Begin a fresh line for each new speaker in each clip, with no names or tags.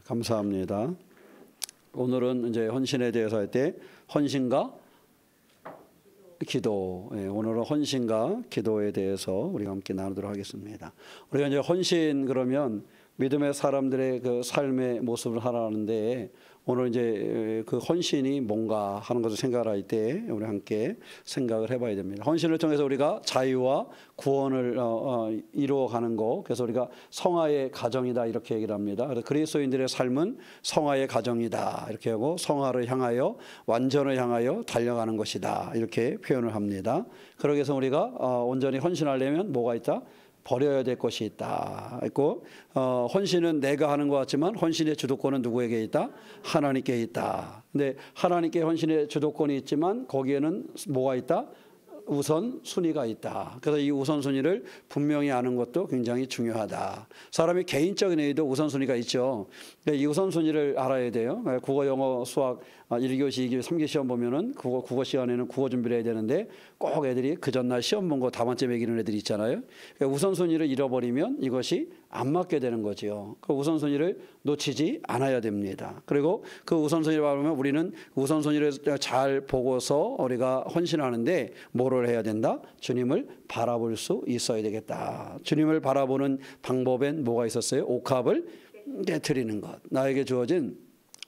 감사합니다. 오늘은 이제 헌신에 대해서 할 때 헌신과 기도. 오늘은 헌신과 기도에 대해서 우리가 함께 나누도록 하겠습니다. 우리가 이제 헌신 그러면 믿음의 사람들의 그 삶의 모습을 하라는데 오늘 이제 그 헌신이 뭔가 하는 것을 생각할 때 우리 함께 생각을 해봐야 됩니다. 헌신을 통해서 우리가 자유와 구원을 이루어가는 거. 그래서 우리가 성화의 가정이다 이렇게 얘기를 합니다. 그래서 그리스도인들의 삶은 성화의 가정이다 이렇게 하고 성화를 향하여 완전을 향하여 달려가는 것이다 이렇게 표현을 합니다. 그러기 위해서 우리가 온전히 헌신하려면 뭐가 있다? 버려야 될 것이 있다. 있고 헌신은 내가 하는 것 같지만 헌신의 주도권은 누구에게 있다? 하나님께 있다. 근데 하나님께 헌신의 주도권이 있지만 거기에는 뭐가 있다? 우선 순위가 있다. 그래서 이 우선 순위를 분명히 아는 것도 굉장히 중요하다. 사람이 개인적인 의도 우선 순위가 있죠. 이 우선 순위를 알아야 돼요. 국어, 영어, 수학 1교시, 2교시, 3교시 시험 보면은 국어 시간에는 국어 준비를 해야 되는데 꼭 애들이 그 전날 시험 본 거 다만점 매기는 애들이 있잖아요. 우선 순위를 잃어버리면 이것이 안 맞게 되는 거죠. 그 우선 순위를 놓치지 않아야 됩니다. 그리고 그 우선 순위를 보면 우리는 우선 순위를 잘 보고서 우리가 헌신하는데 뭐를 해야 된다? 주님을 바라볼 수 있어야 되겠다. 주님을 바라보는 방법엔 뭐가 있었어요? 옥합을 깨트리는 것. 나에게 주어진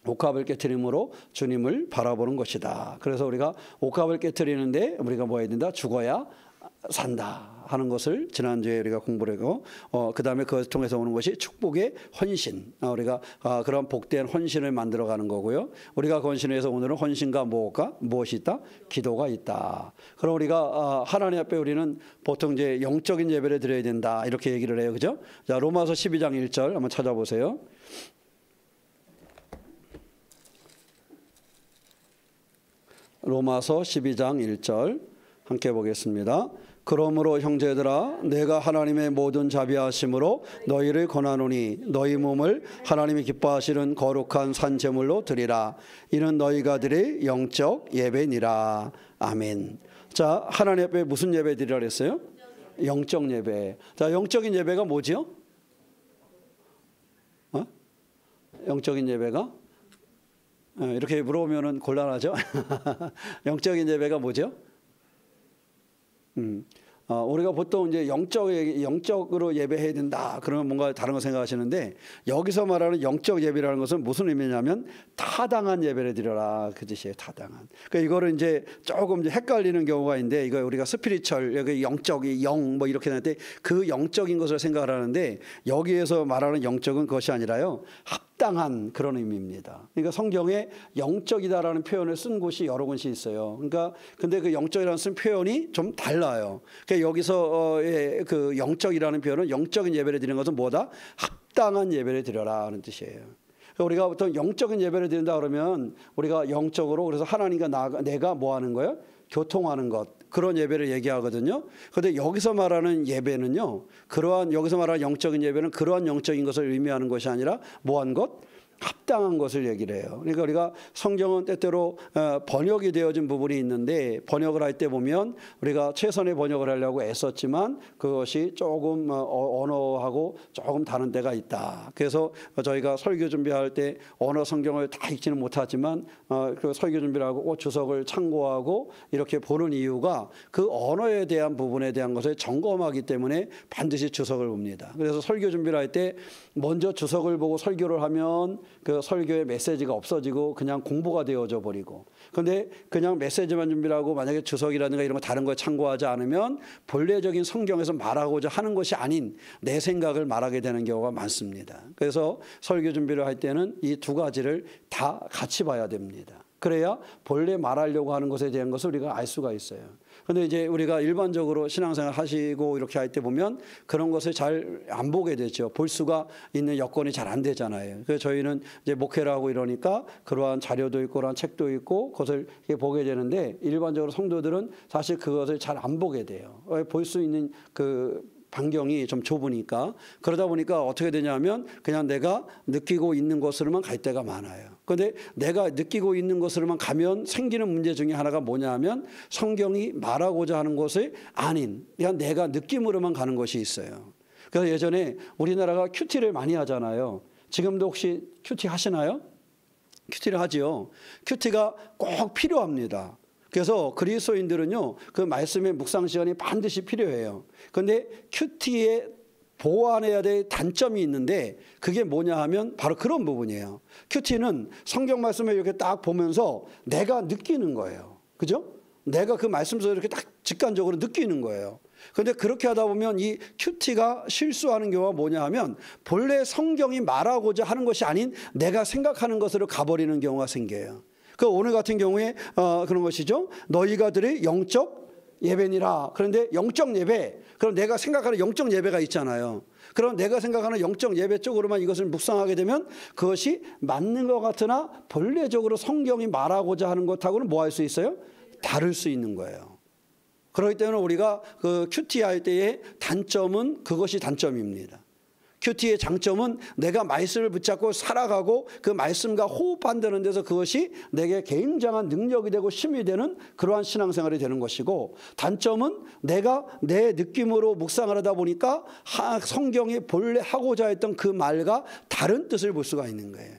옥합을 깨트림으로 주님을 바라보는 것이다. 그래서 우리가 옥합을 깨트리는데 우리가 뭐 해야 된다? 죽어야 산다 하는 것을 지난주에 우리가 공부를 하고 그 다음에 그것을 통해서 오는 것이 축복의 헌신. 우리가 그런 복된 헌신을 만들어가는 거고요. 우리가 그 헌신을 해서 오늘은 헌신과 무엇이 있다? 기도가 있다. 그럼 우리가 하나님 앞에 우리는 보통 이제 영적인 예배를 드려야 된다 이렇게 얘기를 해요. 그죠? 자, 로마서 12장 1절 한번 찾아보세요. 로마서 12장 1절 함께 보겠습니다. 그러므로 형제들아 내가 하나님의 모든 자비하심으로 너희를 권하노니 너희 몸을 하나님이 기뻐하시는 거룩한 산 제물로 드리라. 이는 너희가 드릴 영적 예배니라. 아멘. 자, 하나님 앞에 무슨 예배 드리라 그랬어요? 영적 예배. 자, 영적인 예배가 뭐지요? 영적인 예배가? 이렇게 물어보면 곤란하죠. 영적인 예배가 뭐죠? 우리가 보통 이제 영적으로 예배해야 된다. 그러면 뭔가 다른 거 생각하시는데 여기서 말하는 영적 예배라는 것은 무슨 의미냐면 타당한 예배를 드려라 그 뜻이에요. 타당한. 그러니까 이거를 이제 조금 이제 헷갈리는 경우가 있는데 이거 우리가 스피리추얼 여기 영적이 영 뭐 이렇게 하는데 그 영적인 것을 생각을 하는데 여기에서 말하는 영적은 그것이 아니라요. 합당한 그런 의미입니다. 그러니까 성경에 영적이다라는 표현을 쓴 곳이 여러 곳이 있어요. 그러니까 근데 그 영적이라는 쓴 표현이 좀 달라요. 그러니까 여기서 그 영적이라는 표현은 영적인 예배를 드리는 것은 뭐다? 합당한 예배를 드려라 하는 뜻이에요. 우리가 보통 영적인 예배를 드린다 그러면 우리가 영적으로 그래서 하나님과 내가 뭐 하는 거예요? 교통하는 것. 그런 예배를 얘기하거든요. 그런데 여기서 말하는 예배는요. 여기서 말하는 영적인 예배는 그러한 영적인 것을 의미하는 것이 아니라 뭐한 것? 합당한 것을 얘기를 해요. 그러니까 우리가 성경은 때때로 번역이 되어진 부분이 있는데 번역을 할 때 보면 우리가 최선의 번역을 하려고 애썼지만 그것이 조금 언어하고 조금 다른 때가 있다. 그래서 저희가 설교 준비할 때 언어 성경을 다 읽지는 못하지만 그 설교 준비를 하고 주석을 참고하고 이렇게 보는 이유가 그 언어에 대한 부분에 대한 것을 점검하기 때문에 반드시 주석을 봅니다. 그래서 설교 준비를 할 때 먼저 주석을 보고 설교를 하면 그 설교의 메시지가 없어지고 그냥 공부가 되어져 버리고 그런데 그냥 메시지만 준비를 하고 만약에 주석이라든가 이런 거 다른 걸 참고하지 않으면 본래적인 성경에서 말하고자 하는 것이 아닌 내 생각을 말하게 되는 경우가 많습니다. 그래서 설교 준비를 할 때는 이 두 가지를 다 같이 봐야 됩니다. 그래야 본래 말하려고 하는 것에 대한 것을 우리가 알 수가 있어요. 그런데 이제 우리가 일반적으로 신앙생활 하시고 이렇게 할 때 보면 그런 것을 잘 안 보게 되죠. 볼 수가 있는 여건이 잘 안 되잖아요. 그래서 저희는 이제 목회를 하고 이러니까 그러한 자료도 있고 그러한 책도 있고 그것을 보게 되는데 일반적으로 성도들은 사실 그것을 잘 안 보게 돼요. 볼 수 있는 그 반경이 좀 좁으니까 그러다 보니까 어떻게 되냐면 그냥 내가 느끼고 있는 것으로만 갈 때가 많아요. 그런데 내가 느끼고 있는 것으로만 가면 생기는 문제 중에 하나가 뭐냐 하면 성경이 말하고자 하는 것이 아닌 그냥 내가 느낌으로만 가는 것이 있어요. 그래서 예전에 우리나라가 큐티를 많이 하잖아요. 지금도 혹시 큐티 하시나요? 큐티를 하지요. 큐티가 꼭 필요합니다. 그래서 그리스도인들은요, 그 말씀의 묵상 시간이 반드시 필요해요. 그런데 큐티에 보완해야 될 단점이 있는데 그게 뭐냐 하면 바로 그런 부분이에요. 큐티는 성경 말씀을 이렇게 딱 보면서 내가 느끼는 거예요. 그죠? 내가 그 말씀 속에 이렇게 딱 직관적으로 느끼는 거예요. 그런데 그렇게 하다 보면 이 큐티가 실수하는 경우가 뭐냐 하면 본래 성경이 말하고자 하는 것이 아닌 내가 생각하는 것으로 가버리는 경우가 생겨요. 그 오늘 같은 경우에 그런 것이죠. 너희가 드릴 영적 예배니라. 그런데 영적 예배, 그럼 내가 생각하는 영적 예배가 있잖아요. 그럼 내가 생각하는 영적 예배 쪽으로만 이것을 묵상하게 되면 그것이 맞는 것 같으나 본래적으로 성경이 말하고자 하는 것하고는 뭐 할 수 있어요? 다를 수 있는 거예요. 그렇기 때문에 우리가 그 큐티 할 때의 단점은 그것이 단점입니다. 큐티의 장점은 내가 말씀을 붙잡고 살아가고 그 말씀과 호흡한다는 데서 그것이 내게 굉장한 능력이 되고 힘이 되는 그러한 신앙생활이 되는 것이고, 단점은 내가 내 느낌으로 묵상을 하다 보니까 성경이 본래 하고자 했던 그 말과 다른 뜻을 볼 수가 있는 거예요.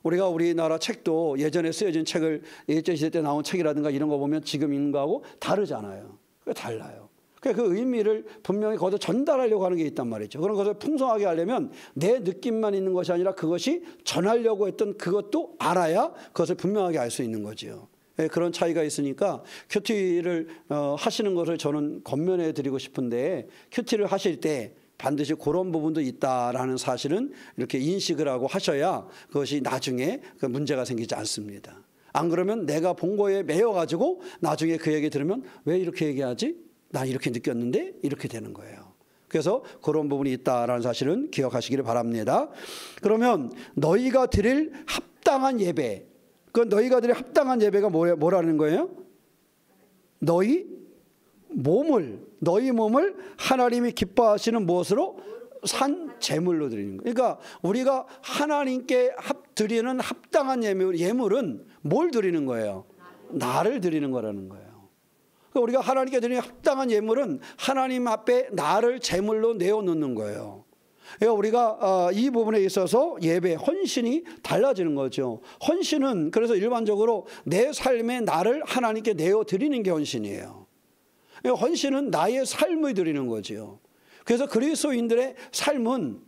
우리가 우리나라 책도 예전에 쓰여진 책을 일제시대 때 나온 책이라든가 이런 거 보면 지금 있는 거하고 다르잖아요. 달라요. 그 의미를 분명히 거기서 전달하려고 하는 게 있단 말이죠. 그런 것을 풍성하게 하려면 내 느낌만 있는 것이 아니라 그것이 전하려고 했던 그것도 알아야 그것을 분명하게 알 수 있는 거죠. 그런 차이가 있으니까 큐티를 하시는 것을 저는 권면해 드리고 싶은데, 큐티를 하실 때 반드시 그런 부분도 있다라는 사실은 이렇게 인식을 하고 하셔야 그것이 나중에 문제가 생기지 않습니다. 안 그러면 내가 본 거에 매여가지고 나중에 그 얘기 들으면 왜 이렇게 얘기하지? 난 이렇게 느꼈는데 이렇게 되는 거예요. 그래서 그런 부분이 있다라는 사실은 기억하시기를 바랍니다. 그러면 너희가 드릴 합당한 예배, 그 너희가 드릴 합당한 예배가 뭐라는 거예요? 너희 몸을 하나님이 기뻐하시는 무엇으로? 산 제물로 드리는 거예요. 그러니까 우리가 하나님께 드리는 합당한 예물은 뭘 드리는 거예요? 나를 드리는 거라는 거예요. 우리가 하나님께 드리는 합당한 예물은 하나님 앞에 나를 제물로 내어놓는 거예요. 그러니까 우리가 이 부분에 있어서 예배, 헌신이 달라지는 거죠. 헌신은 그래서 일반적으로 내 삶에 나를 하나님께 내어드리는 게 헌신이에요. 헌신은 나의 삶을 드리는 거죠. 그래서 그리스도인들의 삶은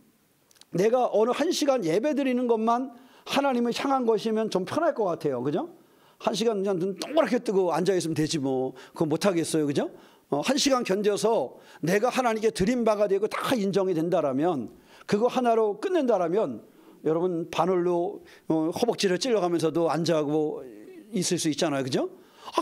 내가 어느 한 시간 예배 드리는 것만 하나님을 향한 것이면 좀 편할 것 같아요. 그죠? 한 시간 그냥 눈 동그랗게 뜨고 앉아있으면 되지 뭐. 그거 못하겠어요. 그죠? 한 시간 견뎌서 내가 하나님께 드린 바가 되고 다 인정이 된다라면, 그거 하나로 끝낸다라면 여러분 바늘로 허벅지를 찔러가면서도 앉아하고 있을 수 있잖아요. 그죠?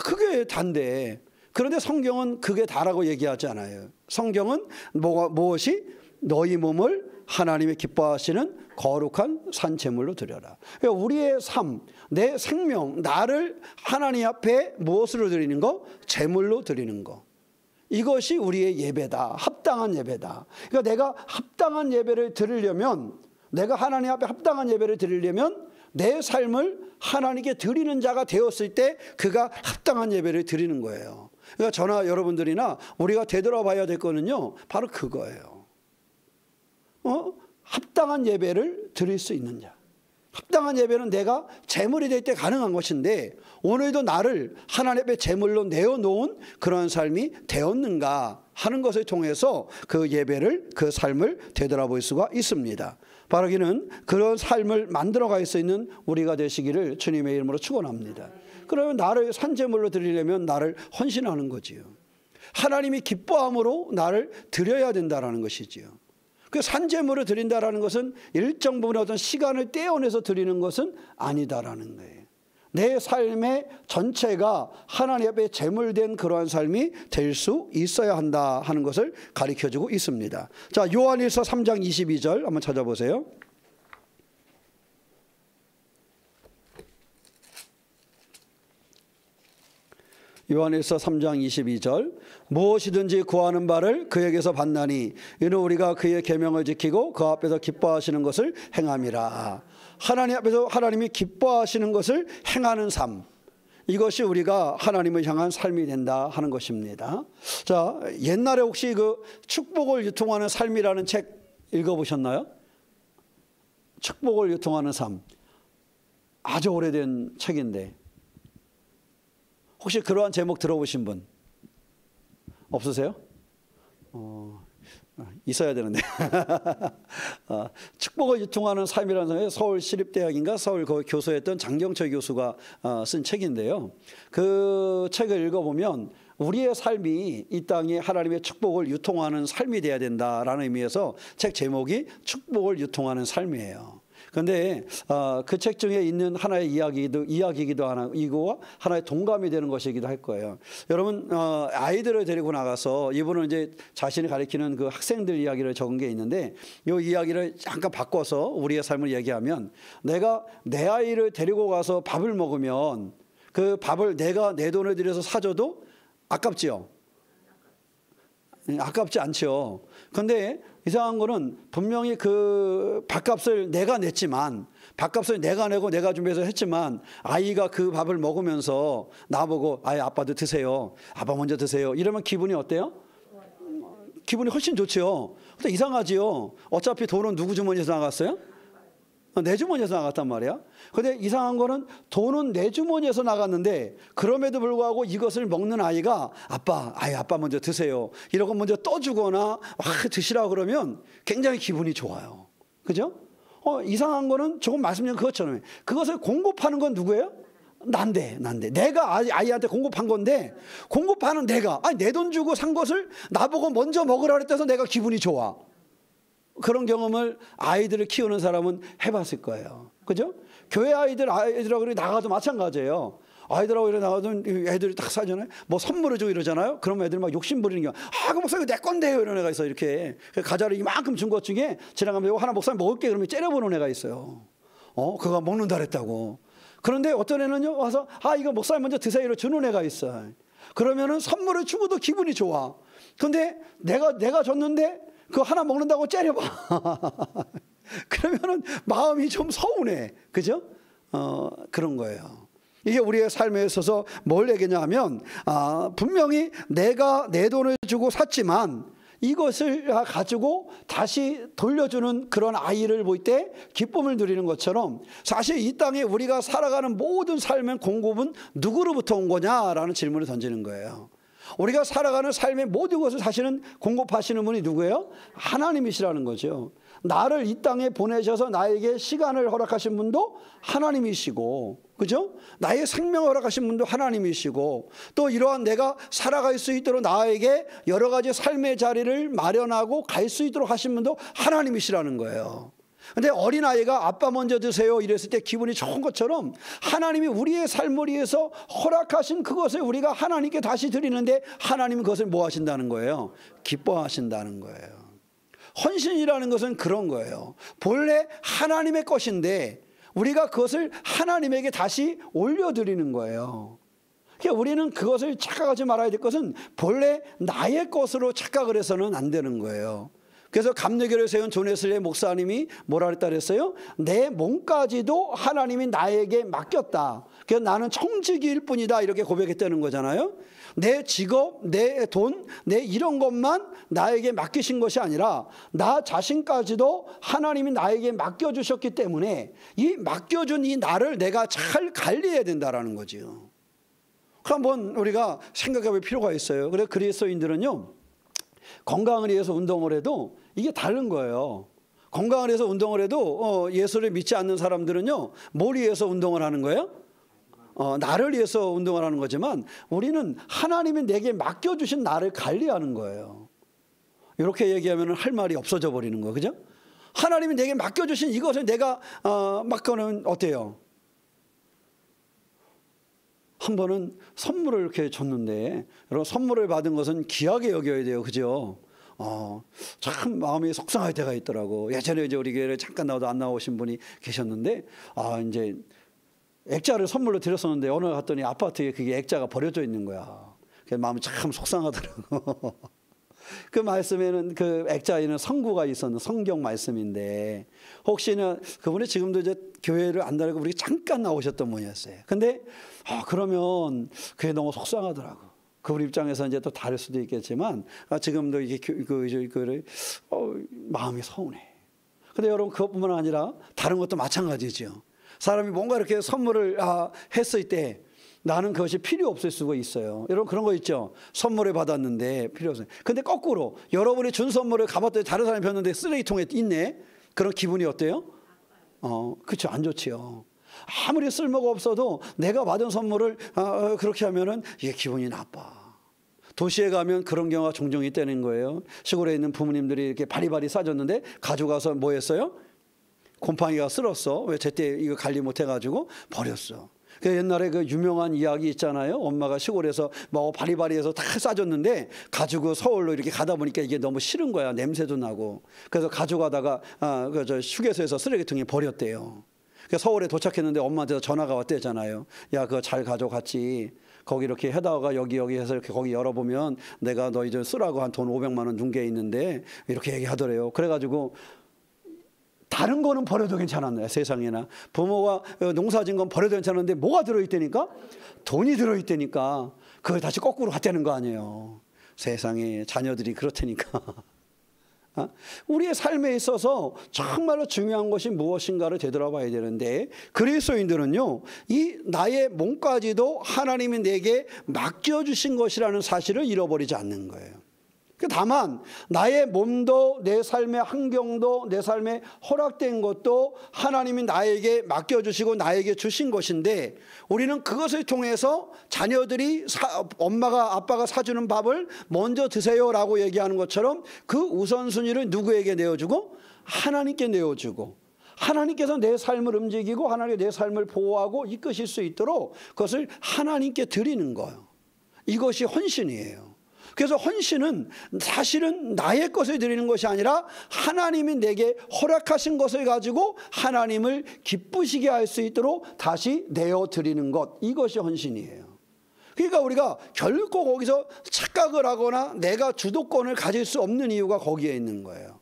그게 단데. 그런데 성경은 그게 다라고 얘기하지 않아요. 성경은 무엇이? 너희 몸을 하나님이 기뻐하시는 거룩한 산 제물로 드려라. 그러니까 우리의 삶, 내 생명, 나를 하나님 앞에 무엇으로 드리는 거? 제물로 드리는 거. 이것이 우리의 예배다. 합당한 예배다. 그러니까 내가 합당한 예배를 드리려면, 내가 하나님 앞에 합당한 예배를 드리려면 내 삶을 하나님께 드리는 자가 되었을 때 그가 합당한 예배를 드리는 거예요. 그러니까 저나 여러분들이나 우리가 되돌아봐야 될 거는요, 바로 그거예요. 합당한 예배를 드릴 수 있는 자. 합당한 예배는 내가 제물이 될 때 가능한 것인데, 오늘도 나를 하나님 앞에 제물로 내어놓은 그러한 삶이 되었는가 하는 것을 통해서 그 예배를, 그 삶을 되돌아볼 수가 있습니다. 바라기는 그런 삶을 만들어갈 수 있는 우리가 되시기를 주님의 이름으로 축원합니다. 그러면 나를 산제물로 드리려면 나를 헌신하는 거지요. 하나님이 기뻐함으로 나를 드려야 된다는 것이지요. 그 산제물을 드린다라는 것은 일정 부분의 어떤 시간을 떼어내서 드리는 것은 아니다라는 거예요. 내 삶의 전체가 하나님 앞에 제물된 그러한 삶이 될 수 있어야 한다 하는 것을 가르쳐주고 있습니다. 자, 요한일서 3장 22절 한번 찾아보세요. 요한일서 3장 22절, 무엇이든지 구하는 바를 그에게서 받나니 이는 우리가 그의 계명을 지키고 그 앞에서 기뻐하시는 것을 행함이라. 하나님 앞에서 하나님이 기뻐하시는 것을 행하는 삶, 이것이 우리가 하나님을 향한 삶이 된다 하는 것입니다. 자, 옛날에 혹시 그 축복을 유통하는 삶이라는 책 읽어보셨나요? 축복을 유통하는 삶. 아주 오래된 책인데 혹시 그러한 제목 들어보신 분 없으세요? 있어야 되는데. 축복을 유통하는 삶이라는 게 서울시립대학인가 서울 거기 교수였던 장경철 교수가 쓴 책인데요. 그 책을 읽어보면 우리의 삶이 이 땅에 하나님의 축복을 유통하는 삶이 돼야 된다라는 의미에서 책 제목이 축복을 유통하는 삶이에요. 그런데 그 책 중에 있는 하나의 이야기이기도 하고 하나의 동감이 되는 것이기도 할 거예요. 여러분 아이들을 데리고 나가서 이분은 이제 자신이 가리키는 그 학생들 이야기를 적은 게 있는데 이 이야기를 잠깐 바꿔서 우리의 삶을 얘기하면 내가 내 아이를 데리고 가서 밥을 먹으면 그 밥을 내가 내 돈을 들여서 사줘도 아깝지요? 아깝지 않죠. 그런데 이상한 거는 분명히 그 밥값을 내가 냈지만 밥값을 내가 내고 내가 준비해서 했지만 아이가 그 밥을 먹으면서 나보고 아빠도 드세요. 아빠 먼저 드세요. 이러면 기분이 어때요? 기분이 훨씬 좋죠. 근데 이상하지요. 어차피 돈은 누구 주머니에서 나갔어요? 내 주머니에서 나갔단 말이야. 근데 이상한 거는 돈은 내 주머니에서 나갔는데 그럼에도 불구하고 이것을 먹는 아이가 아빠 먼저 드세요. 이러고 먼저 떠주거나 드시라고 그러면 굉장히 기분이 좋아요. 그죠? 이상한 거는 조금 말씀드린 그것처럼 그것을 공급하는 건 누구예요? 난데. 내가 아이한테 공급한 건데 공급하는 내가 내 돈 주고 산 것을 나보고 먼저 먹으라 그랬다서 내가 기분이 좋아. 그런 경험을 아이들을 키우는 사람은 해봤을 거예요. 그죠? 교회 아이들하고 나가도 마찬가지예요. 아이들하고 이렇게 나가도 애들이 딱 사잖아요. 뭐 선물을 주고 이러잖아요. 그러면 애들이 막 욕심 부리는 게 그 목사님 내 건데요. 이런 애가 있어. 이렇게 과자를 이만큼 준 것 중에 지나가면 이거 하나 목사님 먹을게 그러면 째려보는 애가 있어요. 그거 먹는다 그랬다고. 그런데 어떤 애는요 와서 이거 목사님 먼저 드세요. 이러고 주는 애가 있어. 그러면은 선물을 주고도 기분이 좋아. 근데 내가 줬는데 그거 하나 먹는다고 째려봐. 그러면은 마음이 좀 서운해. 그죠? 그런 거예요. 이게 우리의 삶에 있어서 뭘 얘기냐 하면 분명히 내가 내 돈을 주고 샀지만 이것을 가지고 다시 돌려주는 그런 아이를 볼 때 기쁨을 누리는 것처럼 사실 이 땅에 우리가 살아가는 모든 삶의 공급은 누구로부터 온 거냐라는 질문을 던지는 거예요. 우리가 살아가는 삶의 모든 것을 사실은 공급하시는 분이 누구예요? 하나님이시라는 거죠. 나를 이 땅에 보내셔서 나에게 시간을 허락하신 분도 하나님이시고, 그죠? 나의 생명을 허락하신 분도 하나님이시고, 또 이러한 내가 살아갈 수 있도록 나에게 여러 가지 삶의 자리를 마련하고 갈 수 있도록 하신 분도 하나님이시라는 거예요. 근데 어린아이가 아빠 먼저 드세요 이랬을 때 기분이 좋은 것처럼 하나님이 우리의 삶을 위해서 허락하신 그것을 우리가 하나님께 다시 드리는데 하나님은 그것을 뭐 하신다는 거예요? 기뻐하신다는 거예요. 헌신이라는 것은 그런 거예요. 본래 하나님의 것인데 우리가 그것을 하나님에게 다시 올려드리는 거예요. 그러니까 우리는 그것을 착각하지 말아야 될 것은 본래 나의 것으로 착각을 해서는 안 되는 거예요. 그래서 감리교를 세운 존 웨슬리 목사님이 뭐라 그랬다 그랬어요? 내 몸까지도 하나님이 나에게 맡겼다. 그래서 나는 청지기일 뿐이다 이렇게 고백했다는 거잖아요. 내 직업, 내 돈, 내 이런 것만 나에게 맡기신 것이 아니라 나 자신까지도 하나님이 나에게 맡겨주셨기 때문에 이 맡겨준 이 나를 내가 잘 관리해야 된다는 거죠. 한번 우리가 생각해 볼 필요가 있어요. 그래서 그리스도인들은요. 건강을 위해서 운동을 해도 이게 다른 거예요. 건강을 위해서 운동을 해도 예수를 믿지 않는 사람들은요. 뭘 위해서 운동을 하는 거예요? 나를 위해서 운동을 하는 거지만 우리는 하나님이 내게 맡겨주신 나를 관리하는 거예요. 이렇게 얘기하면 할 말이 없어져 버리는 거예요. 그죠? 하나님이 내게 맡겨주신 이것을 내가 맡겨놓으면 어때요? 한 번은 선물을 이렇게 줬는데 여러분 선물을 받은 것은 귀하게 여겨야 돼요. 그죠? 참 마음이 속상할 때가 있더라고. 예전에 이제 우리 교회에 잠깐 나와도 안 나오신 분이 계셨는데 이제 액자를 선물로 드렸었는데 오늘 갔더니 아파트에 그게 액자가 버려져 있는 거야. 그래서 마음이 참 속상하더라고. 그 말씀에는 그 액자에는 성구가 있었는 성경 말씀인데 혹시나 그분이 지금도 이제 교회를 안 다니고 우리 잠깐 나오셨던 분이었어요. 근데 그러면 그게 너무 속상하더라고. 그분 입장에서 이제 또 다를 수도 있겠지만 지금도 이게 마음이 서운해. 근데 여러분 그것뿐만 아니라 다른 것도 마찬가지죠. 사람이 뭔가 이렇게 선물을 했을 때 나는 그것이 필요 없을 수가 있어요. 여러분 그런 거 있죠. 선물을 받았는데 필요 없어요. 근데 거꾸로 여러분이 준 선물을 가봤더니 다른 사람이 폈는데 쓰레기통에 있네. 그런 기분이 어때요? 그렇죠. 안 좋지요. 아무리 쓸모가 없어도 내가 받은 선물을 그렇게 하면은 이게 기분이 나빠. 도시에 가면 그런 경우가 종종 있다는 거예요. 시골에 있는 부모님들이 이렇게 바리바리 싸줬는데 가져가서 뭐 했어요? 곰팡이가 쓸었어. 왜 제때 이거 관리 못 해가지고 버렸어. 그 옛날에 그 유명한 이야기 있잖아요. 엄마가 시골에서 뭐 바리바리해서 다 싸줬는데 가지고 서울로 이렇게 가다 보니까 이게 너무 싫은 거야. 냄새도 나고. 그래서 가져가다가 저 휴게소에서 쓰레기통에 버렸대요. 그래서 서울에 도착했는데 엄마한테 전화가 왔대잖아요. 야, 그거 잘 가져갔지. 거기 이렇게 해다가 여기 해서 이렇게 거기 열어보면 내가 너 이제 쓰라고 한 돈 500만 원 준 게 있는데 이렇게 얘기하더래요. 그래가지고 다른 거는 버려도 괜찮았네. 세상에나 부모가 농사진 건 버려도 괜찮은데 뭐가 들어있다니까? 돈이 들어있다니까. 그걸 다시 거꾸로 갖다는 거 아니에요. 세상에 자녀들이 그렇다니까. 우리의 삶에 있어서 정말로 중요한 것이 무엇인가를 되돌아봐야 되는데 그리스도인들은요, 이 나의 몸까지도 하나님이 내게 맡겨주신 것이라는 사실을 잃어버리지 않는 거예요. 다만 나의 몸도 내 삶의 환경도 내 삶에 허락된 것도 하나님이 나에게 맡겨주시고 나에게 주신 것인데 우리는 그것을 통해서 자녀들이 엄마가 아빠가 사주는 밥을 먼저 드세요라고 얘기하는 것처럼 그 우선순위를 누구에게 내어주고? 하나님께 내어주고 하나님께서 내 삶을 움직이고 하나님께 내 삶을 보호하고 이끄실 수 있도록 그것을 하나님께 드리는 거예요. 이것이 헌신이에요. 그래서 헌신은 사실은 나의 것을 드리는 것이 아니라 하나님이 내게 허락하신 것을 가지고 하나님을 기쁘시게 할 수 있도록 다시 내어드리는 것, 이것이 헌신이에요. 그러니까 우리가 결코 거기서 착각을 하거나 내가 주도권을 가질 수 없는 이유가 거기에 있는 거예요.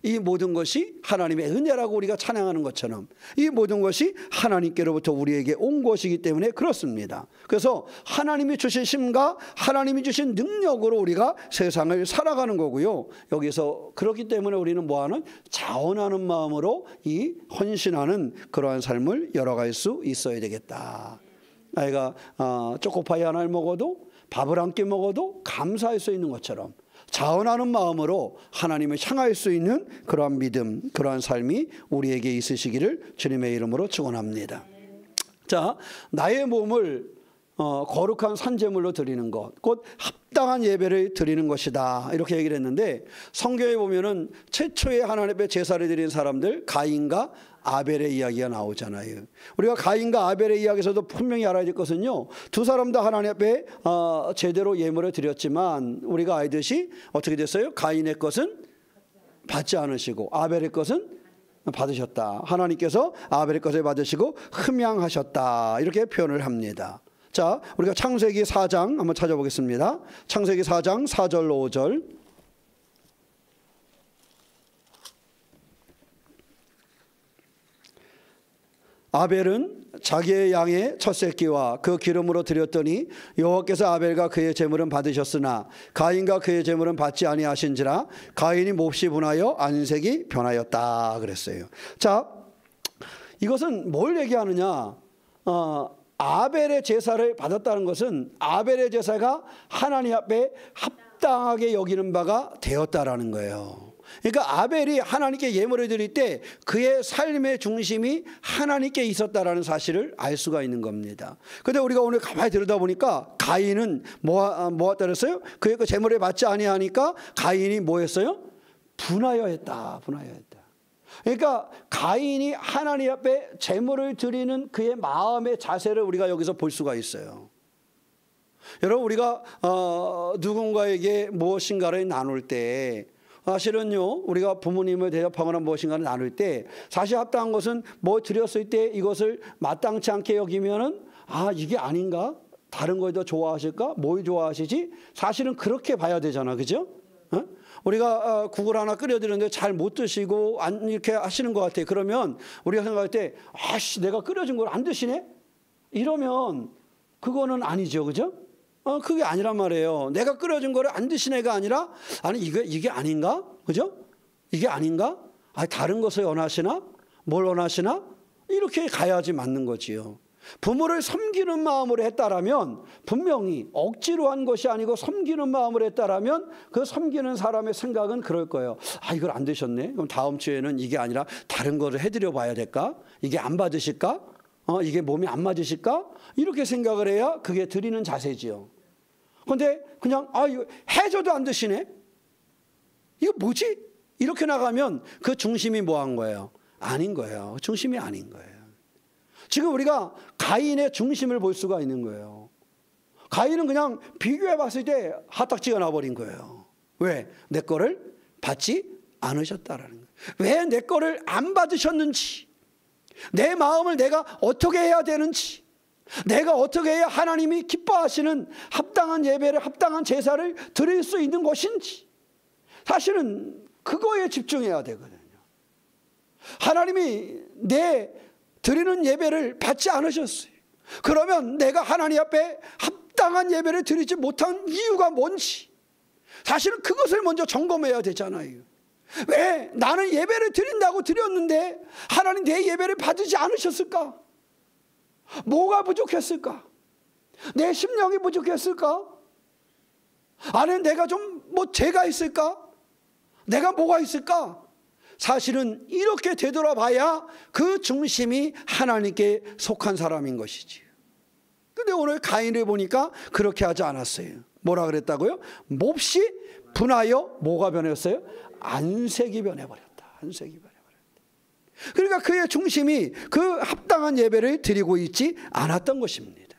이 모든 것이 하나님의 은혜라고 우리가 찬양하는 것처럼 이 모든 것이 하나님께로부터 우리에게 온 것이기 때문에 그렇습니다. 그래서 하나님이 주신 힘과 하나님이 주신 능력으로 우리가 세상을 살아가는 거고요. 여기서 그렇기 때문에 우리는 뭐하는? 자원하는 마음으로 이 헌신하는 그러한 삶을 열어갈 수 있어야 되겠다. 아이가 초코파이 하나를 먹어도 밥을 한 끼 먹어도 감사할 수 있는 것처럼 자원하는 마음으로 하나님을 향할 수 있는 그러한 믿음, 그러한 삶이 우리에게 있으시기를 주님의 이름으로 축원합니다. 자, 나의 몸을 거룩한 산제물로 드리는 것, 곧 합당한 예배를 드리는 것이다. 이렇게 얘기를 했는데 성경에 보면은 최초의 하나님 앞에 제사를 드린 사람들 가인과 아벨의 이야기가 나오잖아요. 우리가 가인과 아벨의 이야기에서도 분명히 알아야 될 것은요, 두 사람 다 하나님 앞에 제대로 예물을 드렸지만 우리가 알듯이 어떻게 됐어요? 가인의 것은 받지 않으시고 아벨의 것은 받으셨다. 하나님께서 아벨의 것을 받으시고 흠양하셨다. 이렇게 표현을 합니다. 자, 우리가 창세기 4장 한번 찾아보겠습니다. 창세기 4장 4절로 5절. 아벨은 자기의 양의 첫 새끼와 그 기름으로 드렸더니 여호와께서 아벨과 그의 제물은 받으셨으나 가인과 그의 제물은 받지 아니하신지라 가인이 몹시 분하여 안색이 변하였다 그랬어요. 자, 이것은 뭘 얘기하느냐? 아벨의 제사를 받았다는 것은 아벨의 제사가 하나님 앞에 합당하게 여기는 바가 되었다라는 거예요. 그러니까 아벨이 하나님께 예물을 드릴 때 그의 삶의 중심이 하나님께 있었다라는 사실을 알 수가 있는 겁니다. 그런데 우리가 오늘 가만히 들여다보니까 가인은 뭐했다 그랬어요? 그의 그 제물에 받지 아니하니까 가인이 뭐 했어요? 분하여 했다. 그러니까 가인이 하나님 앞에 제물을 드리는 그의 마음의 자세를 우리가 여기서 볼 수가 있어요. 여러분, 우리가 누군가에게 무엇인가를 나눌 때 사실은요, 우리가 부모님을 대접하거나 무엇인가를 나눌 때 사실 합당한 것은 뭐 드렸을 때 이것을 마땅치 않게 여기면은 이게 아닌가? 다른 걸 더 좋아하실까? 뭘 좋아하시지? 사실은 그렇게 봐야 되잖아, 그죠? 우리가 국을 하나 끓여드렸는데 잘 못 드시고 이렇게 하시는 것 같아. 그러면 우리가 생각할 때 내가 끓여준 걸 안 드시네? 이러면 그거는 아니죠, 그죠? 그게 아니란 말이에요. 내가 끓여준 거를 안 드신 애가 아니라 이게 아닌가? 그죠? 이게 아닌가? 다른 것을 원하시나? 뭘 원하시나? 이렇게 가야지 맞는 거지요. 부모를 섬기는 마음으로 했다라면 분명히 억지로 한 것이 아니고 섬기는 마음으로 했다라면 그 섬기는 사람의 생각은 그럴 거예요. 이걸 안 되셨네. 그럼 다음 주에는 이게 아니라 다른 거를 해드려 봐야 될까? 이게 안 받으실까? 이게 몸이 안 맞으실까? 이렇게 생각을 해야 그게 드리는 자세지요. 그런데 그냥 이거 해줘도 안 드시네. 이거 뭐지? 이렇게 나가면 그 중심이 뭐 한 거예요? 아닌 거예요. 중심이 아닌 거예요. 지금 우리가 가인의 중심을 볼 수가 있는 거예요. 가인은 그냥 비교해 봤을 때 하딱지가 나버린 거예요. 왜? 내 거를 받지 않으셨다라는 거예요. 왜 내 거를 안 받으셨는지, 내 마음을 내가 어떻게 해야 되는지, 내가 어떻게 해야 하나님이 기뻐하시는 합당한 예배를, 합당한 제사를 드릴 수 있는 것인지, 사실은 그거에 집중해야 되거든요. 하나님이 내 드리는 예배를 받지 않으셨어요. 그러면 내가 하나님 앞에 합당한 예배를 드리지 못한 이유가 뭔지, 사실은 그것을 먼저 점검해야 되잖아요. 왜 나는 예배를 드린다고 드렸는데 하나님 내 예배를 받으지 않으셨을까? 뭐가 부족했을까? 내 심령이 부족했을까? 안에 내가 좀 죄가 있을까? 내가 뭐가 있을까? 사실은 이렇게 되돌아봐야 그 중심이 하나님께 속한 사람인 것이지. 근데 오늘 가인을 보니까 그렇게 하지 않았어요. 뭐라 그랬다고요? 몹시 분하여 뭐가 변했어요? 안색이 변해버렸다. 안색이 변해버렸다. 그러니까 그의 중심이 그 합당한 예배를 드리고 있지 않았던 것입니다.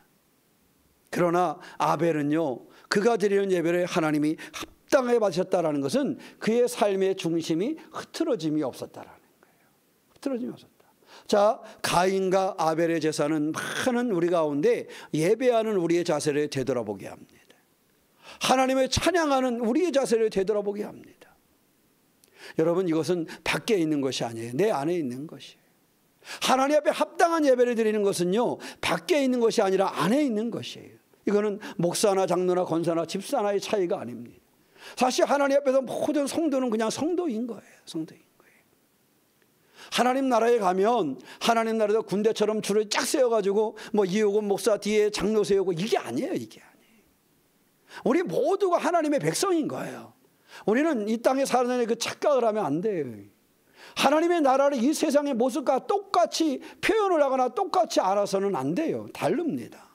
그러나 아벨은요, 그가 드리는 예배를 하나님이 합당하게 받으셨다라는 것은 그의 삶의 중심이 흐트러짐이 없었다라는 거예요. 흐트러짐이 없었다. 자, 가인과 아벨의 제사는 많은 우리 가운데 예배하는 우리의 자세를 되돌아보게 합니다. 하나님을 찬양하는 우리의 자세를 되돌아보게 합니다. 여러분, 이것은 밖에 있는 것이 아니에요. 내 안에 있는 것이에요. 하나님 앞에 합당한 예배를 드리는 것은요, 밖에 있는 것이 아니라 안에 있는 것이에요. 이거는 목사나 장로나 권사나 집사나의 차이가 아닙니다. 사실 하나님 앞에서 모든 성도는 그냥 성도인 거예요. 성도인 거예요. 하나님 나라에 가면 하나님 나라에서 군대처럼 줄을 쫙 세워가지고 이호곤 목사 뒤에 장로 세우고 이게 아니에요. 이게 아니에요. 우리 모두가 하나님의 백성인 거예요. 우리는 이 땅에 사는 그 착각을 하면 안 돼요. 하나님의 나라를 이 세상의 모습과 똑같이 표현을 하거나 똑같이 알아서는 안 돼요. 다릅니다.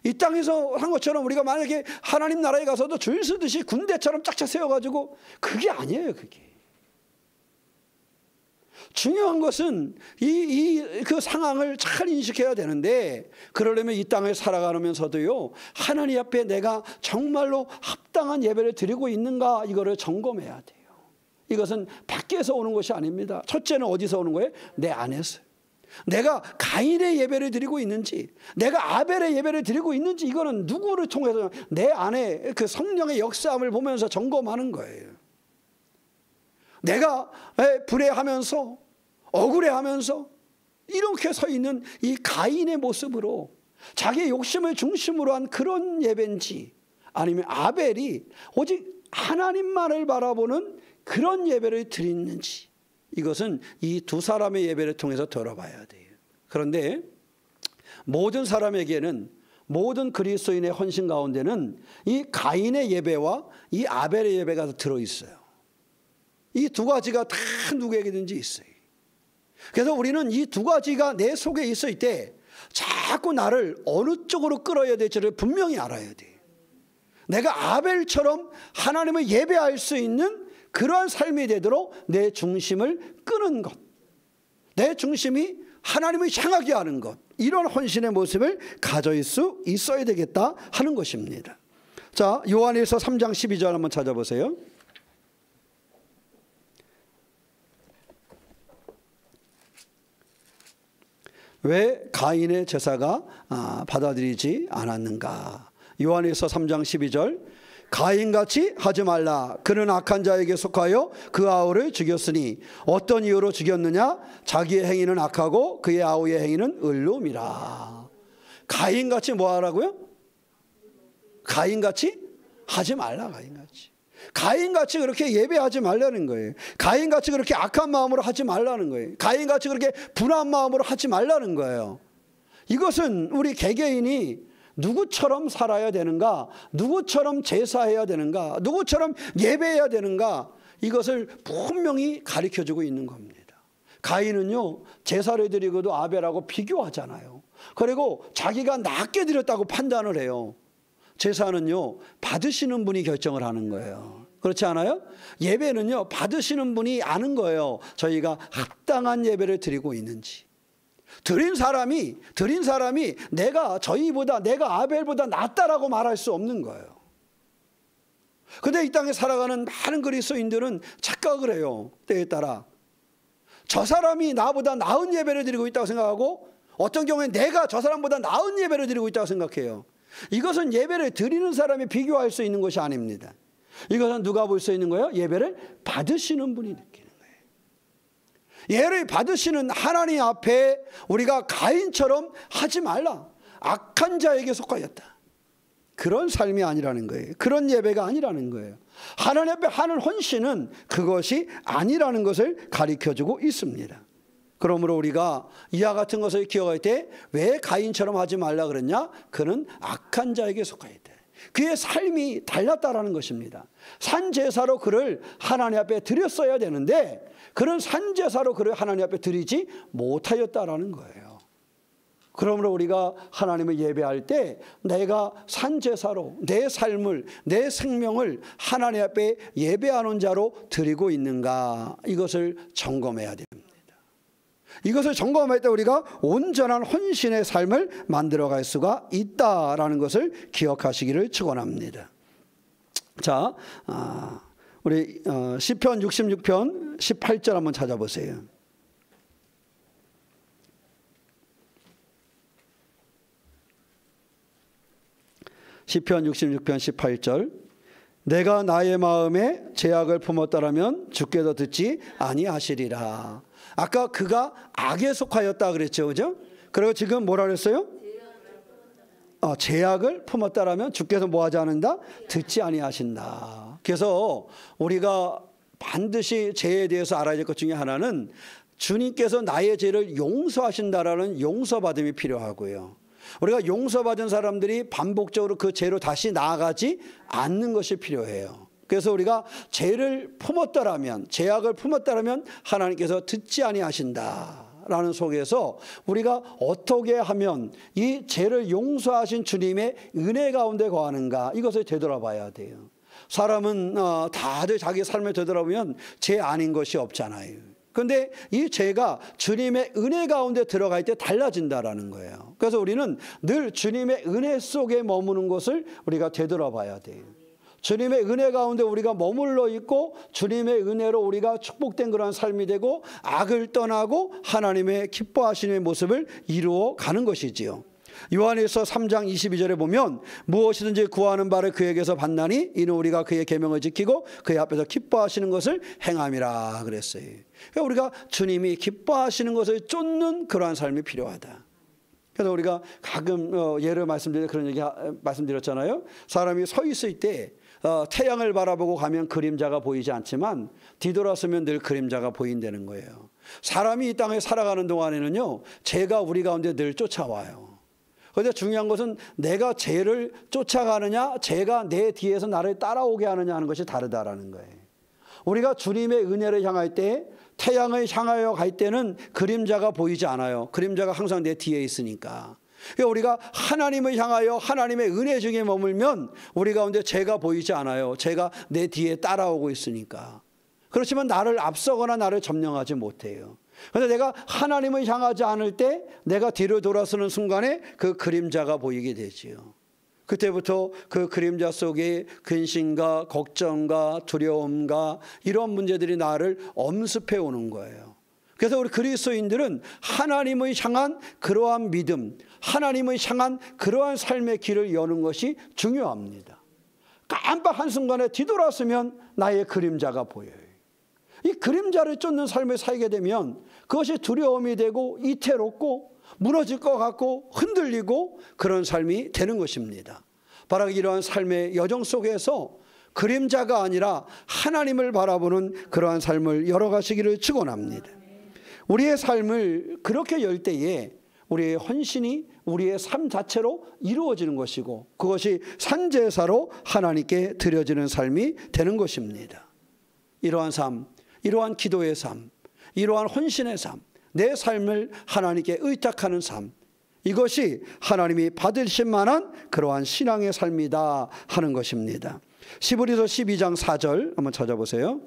이 땅에서 한 것처럼 우리가 만약에 하나님 나라에 가서도 줄 서듯이 군대처럼 짝짝 세워가지고, 그게 아니에요. 그게 중요한 것은 그 상황을 잘 인식해야 되는데, 그러려면 이 땅을 살아가면서도요, 하나님 앞에 내가 정말로 합당한 예배를 드리고 있는가, 이거를 점검해야 돼요. 이것은 밖에서 오는 것이 아닙니다. 첫째는 어디서 오는 거예요? 내 안에서. 내가 가인의 예배를 드리고 있는지, 내가 아벨의 예배를 드리고 있는지, 이거는 누구를 통해서 내 안에 그 성령의 역사함을 보면서 점검하는 거예요. 내가 불의하면서 억울해하면서 이렇게 서 있는 이 가인의 모습으로 자기의 욕심을 중심으로 한 그런 예배인지, 아니면 아벨이 오직 하나님만을 바라보는 그런 예배를 드리는지, 이것은 이 두 사람의 예배를 통해서 돌아봐야 돼요. 그런데 모든 사람에게는, 모든 그리스도인의 헌신 가운데는 이 가인의 예배와 이 아벨의 예배가 들어있어요. 이 두 가지가 다 누구에게든지 있어요. 그래서 우리는 이 두 가지가 내 속에 있을 때 자꾸 나를 어느 쪽으로 끌어야 될지를 분명히 알아야 돼요. 내가 아벨처럼 하나님을 예배할 수 있는 그러한 삶이 되도록 내 중심을 끄는 것, 내 중심이 하나님을 향하게 하는 것, 이런 헌신의 모습을 가질 수 있어야 되겠다 하는 것입니다. 자, 요한일서 3장 12절 한번 찾아보세요. 왜 가인의 제사가 받아들이지 않았는가? 요한일서 3장 12절, 가인같이 하지 말라. 그는 악한 자에게 속하여 그 아우를 죽였으니 어떤 이유로 죽였느냐? 자기의 행위는 악하고 그의 아우의 행위는 의로움이라. 가인같이 뭐 하라고요? 가인같이 하지 말라. 가인같이. 가인같이 그렇게 예배하지 말라는 거예요. 가인같이 그렇게 악한 마음으로 하지 말라는 거예요. 가인같이 그렇게 분한 마음으로 하지 말라는 거예요. 이것은 우리 개개인이 누구처럼 살아야 되는가, 누구처럼 제사해야 되는가, 누구처럼 예배해야 되는가, 이것을 분명히 가르쳐주고 있는 겁니다. 가인은요, 제사를 드리고도 아벨하고 비교하잖아요. 그리고 자기가 낫게 드렸다고 판단을 해요. 제사는요, 받으시는 분이 결정을 하는 거예요. 그렇지 않아요? 예배는요, 받으시는 분이 아는 거예요. 저희가 합당한 예배를 드리고 있는지. 드린 사람이 내가 저희보다, 내가 아벨보다 낫다라고 말할 수 없는 거예요. 근데 이 땅에 살아가는 많은 그리스도인들은 착각을 해요. 때에 따라. 저 사람이 나보다 나은 예배를 드리고 있다고 생각하고, 어떤 경우에 내가 저 사람보다 나은 예배를 드리고 있다고 생각해요. 이것은 예배를 드리는 사람이 비교할 수 있는 것이 아닙니다. 이것은 누가 볼 수 있는 거예요? 예배를 받으시는 분이 느끼는 거예요. 예배를 받으시는 하나님 앞에 우리가 가인처럼 하지 말라. 악한 자에게 속하였다. 그런 삶이 아니라는 거예요. 그런 예배가 아니라는 거예요. 하나님 앞에 하는 헌신은 그것이 아니라는 것을 가르쳐주고 있습니다. 그러므로 우리가 이와 같은 것을 기억할 때 왜 가인처럼 하지 말라 그랬냐? 그는 악한 자에게 속하였다. 그의 삶이 달랐다라는 것입니다. 산제사로 그를 하나님 앞에 드렸어야 되는데 그는 산제사로 그를 하나님 앞에 드리지 못하였다라는 거예요. 그러므로 우리가 하나님을 예배할 때 내가 산제사로 내 삶을, 내 생명을 하나님 앞에 예배하는 자로 드리고 있는가, 이것을 점검해야 됩니다. 이것을 점검할 때 우리가 온전한 헌신의 삶을 만들어갈 수가 있다라는 것을 기억하시기를 축원합니다. 자, 우리 시편 66편 18절 한번 찾아보세요. 시편 66편 18절. 내가 나의 마음에 죄악을 품었더라면 주께서 듣지 아니하시리라. 아까 그가 악에 속하였다 그랬죠, 그죠? 그리고 지금 뭐라 그랬어요? 죄악을 품었다라면 주께서 뭐 하지 않는다? 듣지 아니하신다. 그래서 우리가 반드시 죄에 대해서 알아야 될 것 중에 하나는 주님께서 나의 죄를 용서하신다라는 용서받음이 필요하고요. 우리가 용서받은 사람들이 반복적으로 그 죄로 다시 나아가지 않는 것이 필요해요. 그래서 우리가 죄를 품었더라면, 죄악을 품었더라면 하나님께서 듣지 아니하신다라는 속에서 우리가 어떻게 하면 이 죄를 용서하신 주님의 은혜 가운데 거하는가, 이것을 되돌아봐야 돼요. 사람은 다들 자기 삶을 되돌아보면 죄 아닌 것이 없잖아요. 그런데 이 죄가 주님의 은혜 가운데 들어갈 때 달라진다라는 거예요. 그래서 우리는 늘 주님의 은혜 속에 머무는 것을 우리가 되돌아봐야 돼요. 주님의 은혜 가운데 우리가 머물러 있고 주님의 은혜로 우리가 축복된 그러한 삶이 되고 악을 떠나고 하나님의 기뻐하시는 모습을 이루어 가는 것이지요. 요한일서 3장 22절에 보면 무엇이든지 구하는 바를 그에게서 받나니 이는 우리가 그의 계명을 지키고 그의 앞에서 기뻐하시는 것을 행함이라 그랬어요. 그러니까 우리가 주님이 기뻐하시는 것을 쫓는 그러한 삶이 필요하다. 그래서 우리가 가끔 예를 말씀드릴 그런 얘기 말씀드렸잖아요. 사람이 서 있을 때 태양을 바라보고 가면 그림자가 보이지 않지만 뒤돌아서면 늘 그림자가 보인다는 거예요. 사람이 이 땅에 살아가는 동안에는요, 죄가 우리 가운데 늘 쫓아와요. 그런데 중요한 것은 내가 죄를 쫓아가느냐, 죄가 내 뒤에서 나를 따라오게 하느냐 하는 것이 다르다라는 거예요. 우리가 주님의 은혜를 향할 때, 태양을 향하여 갈 때는 그림자가 보이지 않아요. 그림자가 항상 내 뒤에 있으니까. 그러니까 우리가 하나님을 향하여 하나님의 은혜 중에 머물면 우리 가운데 죄가 보이지 않아요. 죄가 내 뒤에 따라오고 있으니까. 그렇지만 나를 앞서거나 나를 점령하지 못해요. 그런데 내가 하나님을 향하지 않을 때 내가 뒤를 돌아서는 순간에 그 그림자가 보이게 되지요. 그때부터 그 그림자 속에 근심과 걱정과 두려움과 이런 문제들이 나를 엄습해 오는 거예요. 그래서 우리 그리스도인들은 하나님을 향한 그러한 믿음, 하나님을 향한 그러한 삶의 길을 여는 것이 중요합니다. 깜빡 한순간에 뒤돌아서면 나의 그림자가 보여요. 이 그림자를 쫓는 삶을 살게 되면 그것이 두려움이 되고 이태롭고 무너질 것 같고 흔들리고 그런 삶이 되는 것입니다. 바로 이러한 삶의 여정 속에서 그림자가 아니라 하나님을 바라보는 그러한 삶을 열어가시기를 축원합니다. 우리의 삶을 그렇게 열 때에 우리의 헌신이 우리의 삶 자체로 이루어지는 것이고, 그것이 산제사로 하나님께 드려지는 삶이 되는 것입니다. 이러한 삶, 이러한 기도의 삶, 이러한 헌신의 삶, 내 삶을 하나님께 의탁하는 삶, 이것이 하나님이 받으실 만한 그러한 신앙의 삶이다 하는 것입니다. 시브리서 12장 4절 한번 찾아보세요.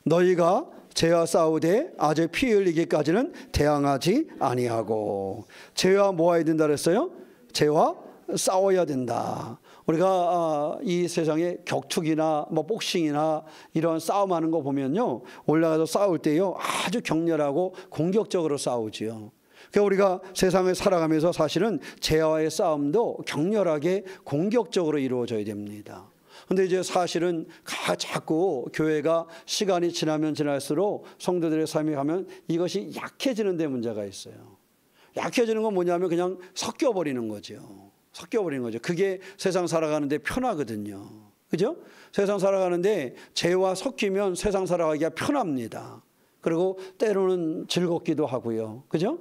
너희가 죄와 싸우되 아직 피 흘리기까지는 대항하지 아니하고. 죄와 뭐해야 된다 그랬어요? 죄와 싸워야 된다. 우리가 이 세상에 격투기나 뭐 복싱이나 이런 싸움하는 거 보면요, 올라가서 싸울 때요 아주 격렬하고 공격적으로 싸우지요. 그러니까 우리가 세상을 살아가면서 사실은 죄와의 싸움도 격렬하게 공격적으로 이루어져야 됩니다. 근데 이제 사실은 자꾸 교회가 시간이 지나면 지날수록 성도들의 삶에 가면 이것이 약해지는 데 문제가 있어요. 약해지는 건 뭐냐면 그냥 섞여버리는 거죠. 섞여버리는 거죠. 그게 세상 살아가는데 편하거든요. 그죠? 세상 살아가는데 죄와 섞이면 세상 살아가기가 편합니다. 그리고 때로는 즐겁기도 하고요. 그죠?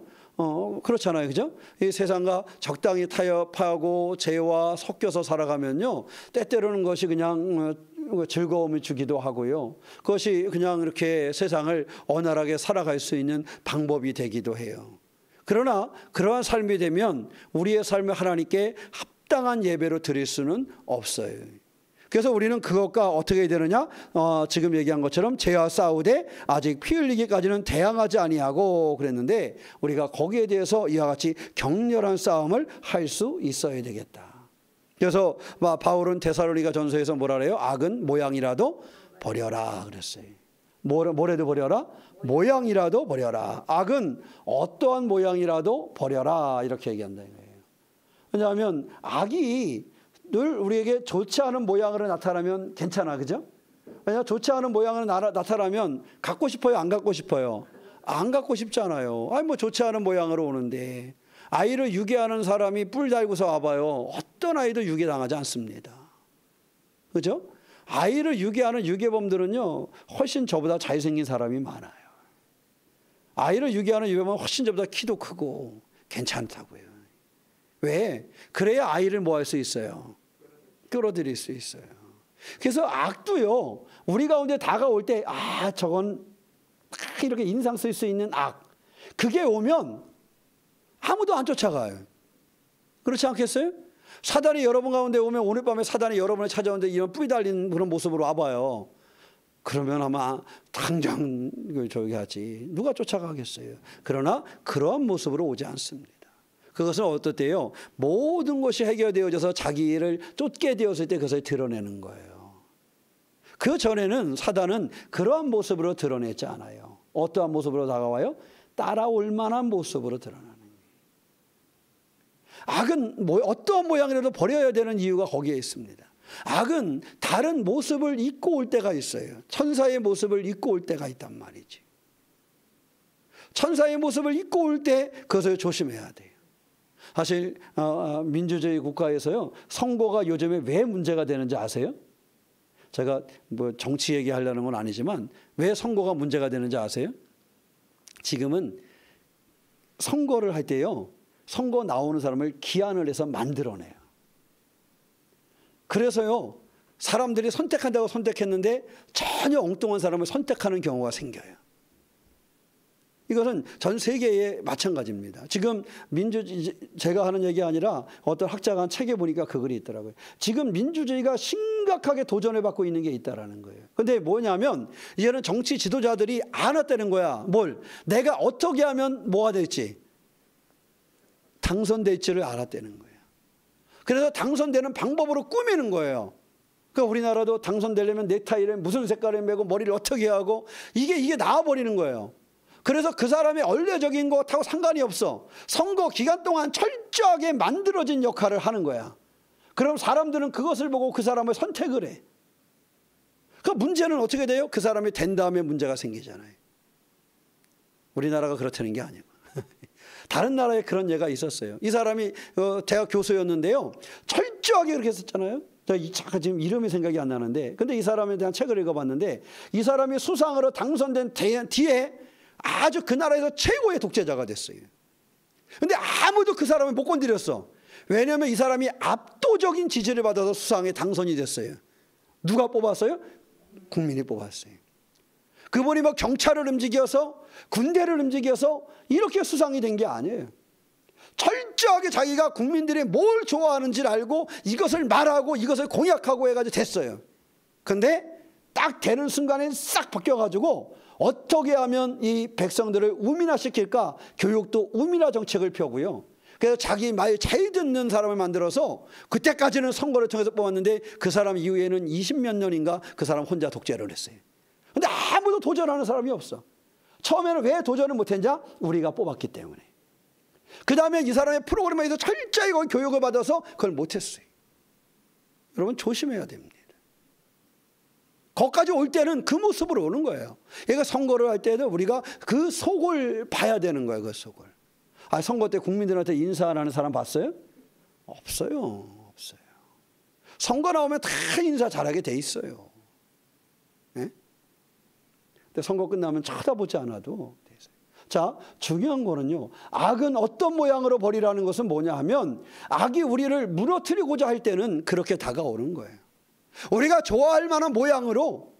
그렇잖아요. 그죠? 이 세상과 적당히 타협하고 죄와 섞여서 살아가면요, 때때로는 것이 그냥 즐거움을 주기도 하고요. 그것이 그냥 이렇게 세상을 원활하게 살아갈 수 있는 방법이 되기도 해요. 그러나 그러한 삶이 되면 우리의 삶을 하나님께 합당한 예배로 드릴 수는 없어요. 그래서 우리는 그것과 어떻게 되느냐? 지금 얘기한 것처럼 죄와 싸우되 아직 피 흘리기까지는 대항하지 아니하고 그랬는데, 우리가 거기에 대해서 이와 같이 격렬한 싸움을 할 수 있어야 되겠다. 그래서 바울은 데살로니가 전서에서 뭐라 그래요? 악은 모양이라도 버려라 그랬어요. 뭐라도 버려라? 모양이라도 버려라. 악은 어떠한 모양이라도 버려라, 이렇게 얘기한다는 거예요. 왜냐하면 악이 늘 우리에게 좋지 않은 모양으로 나타나면 괜찮아, 그죠? 왜냐, 좋지 않은 모양으로 나타나면 갖고 싶어요, 안 갖고 싶어요? 안 갖고 싶잖아요. 아니 뭐 좋지 않은 모양으로 오는데, 아이를 유괴하는 사람이 뿔 달고서 와봐요. 어떤 아이도 유괴당하지 않습니다. 그죠? 아이를 유괴하는 유괴범들은요 훨씬 저보다 잘생긴 사람이 많아요. 아이를 유괴하는 유괴범은 훨씬 저보다 키도 크고 괜찮다고요. 왜? 그래야 아이를 뭐 할 수 있어요? 끌어들일 수 있어요. 그래서 악도요, 우리 가운데 다가올 때 저건 이렇게 인상 쓸 수 있는 악, 그게 오면 아무도 안 쫓아가요. 그렇지 않겠어요? 사단이 여러분 가운데 오면, 오늘 밤에 사단이 여러분을 찾아오는데 이런 뿌리 달린 그런 모습으로 와봐요. 그러면 아마 당장 저기 하지, 누가 쫓아가겠어요? 그러나 그러한 모습으로 오지 않습니다. 그것은 어떨 때요, 모든 것이 해결되어져서 자기를 쫓게 되었을 때 그것을 드러내는 거예요. 그 전에는 사단은 그러한 모습으로 드러내지 않아요. 어떠한 모습으로 다가와요? 따라올 만한 모습으로 드러나는 거예요. 악은 어떠한 모양이라도 버려야 되는 이유가 거기에 있습니다. 악은 다른 모습을 입고 올 때가 있어요. 천사의 모습을 입고 올 때가 있단 말이지. 천사의 모습을 입고 올 때 그것을 조심해야 돼요. 사실 민주주의 국가에서요, 선거가 요즘에 왜 문제가 되는지 아세요? 제가 뭐 정치 얘기하려는 건 아니지만 왜 선거가 문제가 되는지 아세요? 지금은 선거를 할 때요, 선거 나오는 사람을 기한을 해서 만들어내요. 그래서요, 사람들이 선택한다고 선택했는데 전혀 엉뚱한 사람을 선택하는 경우가 생겨요. 이것은 전 세계에 마찬가지입니다. 지금 제가 하는 얘기 아니라 어떤 학자가 한 책에 보니까 그 글이 있더라고요. 지금 민주주의가 심각하게 도전을 받고 있는 게 있다라는 거예요. 근데 뭐냐면 이제는 정치 지도자들이 알았다는 거야. 뭘? 내가 어떻게 하면 뭐가 될지, 당선될지를 알았다는 거예요. 그래서 당선되는 방법으로 꾸미는 거예요. 그러니까 우리나라도 당선되려면 넥타이를 무슨 색깔을 매고 머리를 어떻게 하고 이게 나와버리는 거예요. 그래서 그 사람의 원래적인 것하고 상관이 없어. 선거 기간 동안 철저하게 만들어진 역할을 하는 거야. 그럼 사람들은 그것을 보고 그 사람을 선택을 해. 그 문제는 어떻게 돼요? 그 사람이 된 다음에 문제가 생기잖아요. 우리나라가 그렇다는 게 아니고 다른 나라에 그런 예가 있었어요. 이 사람이 대학 교수였는데요, 철저하게 그렇게 했었잖아요. 잠깐 지금 이름이 생각이 안 나는데, 근데 이 사람에 대한 책을 읽어봤는데 이 사람이 수상으로 당선된 뒤에 아주 그 나라에서 최고의 독재자가 됐어요. 근데 아무도 그 사람을 못 건드렸어. 왜냐하면 이 사람이 압도적인 지지를 받아서 수상에 당선이 됐어요. 누가 뽑았어요? 국민이 뽑았어요. 그분이 막 경찰을 움직여서 군대를 움직여서 이렇게 수상이 된 게 아니에요. 철저하게 자기가 국민들이 뭘 좋아하는지를 알고 이것을 말하고 이것을 공약하고 해가지고 됐어요. 근데 딱 되는 순간에 싹 바뀌어가지고 어떻게 하면 이 백성들을 우민화시킬까, 교육도 우민화 정책을 펴고요. 그래서 자기 말 잘 듣는 사람을 만들어서 그때까지는 선거를 통해서 뽑았는데 그 사람 이후에는 20몇 년인가 그 사람 혼자 독재를 했어요. 근데 아무도 도전하는 사람이 없어. 처음에는 왜 도전을 못했냐? 우리가 뽑았기 때문에. 그 다음에 이 사람의 프로그램에서 철저히 교육을 받아서 그걸 못했어요. 여러분 조심해야 됩니다. 거기까지 올 때는 그 모습으로 오는 거예요. 그러니까 선거를 할 때도 우리가 그 속을 봐야 되는 거예요. 그 속을. 선거 때 국민들한테 인사하는 사람 봤어요? 없어요. 없어요. 선거 나오면 다 인사 잘하게 돼 있어요. 네? 근데 선거 끝나면 쳐다보지 않아도 돼 있어요. 자, 중요한 거는요, 악은 어떤 모양으로 버리라는 것은 뭐냐 하면, 악이 우리를 무너뜨리고자 할 때는 그렇게 다가오는 거예요. 우리가 좋아할 만한 모양으로,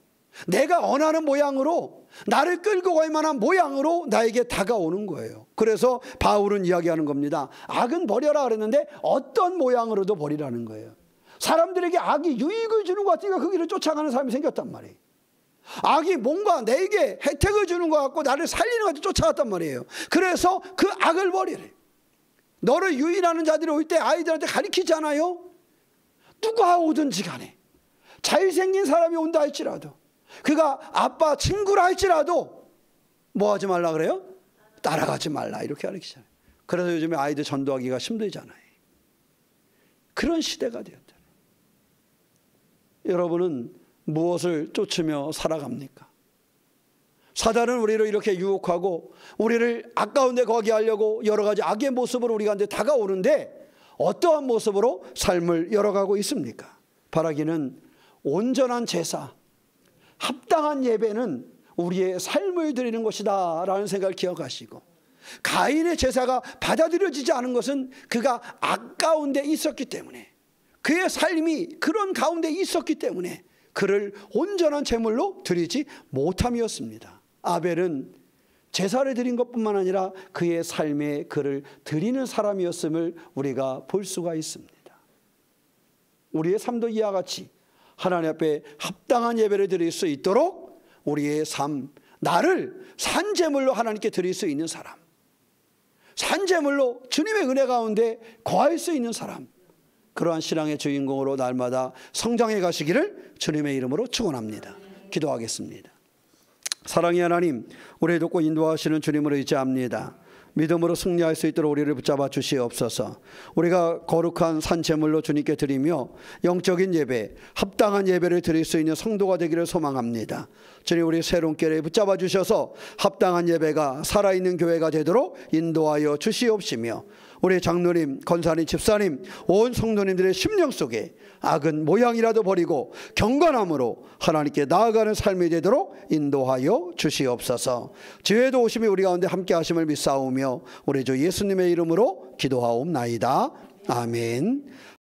내가 원하는 모양으로, 나를 끌고 갈 만한 모양으로 나에게 다가오는 거예요. 그래서 바울은 이야기하는 겁니다. 악은 버려라 그랬는데 어떤 모양으로도 버리라는 거예요. 사람들에게 악이 유익을 주는 것 같으니까 그 길을 쫓아가는 사람이 생겼단 말이에요. 악이 뭔가 내게 혜택을 주는 것 같고 나를 살리는 것 같아 쫓아갔단 말이에요. 그래서 그 악을 버리래. 너를 유인하는 자들이 올 때 아이들한테 가르치잖아요. 누가 오든지 간에 잘생긴 사람이 온다 할지라도, 그가 아빠 친구라 할지라도 뭐 하지 말라 그래요? 따라가지 말라 이렇게 가르치잖아요. 그래서 요즘에 아이들 전도하기가 힘들잖아요. 그런 시대가 되었잖아요. 여러분은 무엇을 쫓으며 살아갑니까? 사단은 우리를 이렇게 유혹하고 우리를 아까운 데 거하게 하려고 여러 가지 악의 모습으로 우리한테 다가오는데 어떠한 모습으로 삶을 열어가고 있습니까? 바라기는 온전한 제사, 합당한 예배는 우리의 삶을 드리는 것이다 라는 생각을 기억하시고, 가인의 제사가 받아들여지지 않은 것은 그가 악 가운데 있었기 때문에, 그의 삶이 그런 가운데 있었기 때문에 그를 온전한 제물로 드리지 못함이었습니다. 아벨은 제사를 드린 것뿐만 아니라 그의 삶에 그를 드리는 사람이었음을 우리가 볼 수가 있습니다. 우리의 삶도 이와 같이 하나님 앞에 합당한 예배를 드릴 수 있도록 우리의 삶, 나를 산제물로 하나님께 드릴 수 있는 사람, 산제물로 주님의 은혜 가운데 거할 수 있는 사람, 그러한 신앙의 주인공으로 날마다 성장해 가시기를 주님의 이름으로 축원합니다. 기도하겠습니다. 사랑의 하나님, 우리를 돕고 인도하시는 주님을 의지합니다. 믿음으로 승리할 수 있도록 우리를 붙잡아 주시옵소서. 우리가 거룩한 산제물로 주님께 드리며 영적인 예배, 합당한 예배를 드릴 수 있는 성도가 되기를 소망합니다. 주님, 우리 새로운 길에 붙잡아 주셔서 합당한 예배가 살아있는 교회가 되도록 인도하여 주시옵시며, 우리 장로님, 권사님, 집사님, 온 성도님들의 심령 속에 악은 모양이라도 버리고 경건함으로 하나님께 나아가는 삶이 되도록 인도하여 주시옵소서. 지혜도 오심이 우리 가운데 함께 하심을 믿사오며 우리 주 예수님의 이름으로 기도하옵나이다. 아멘.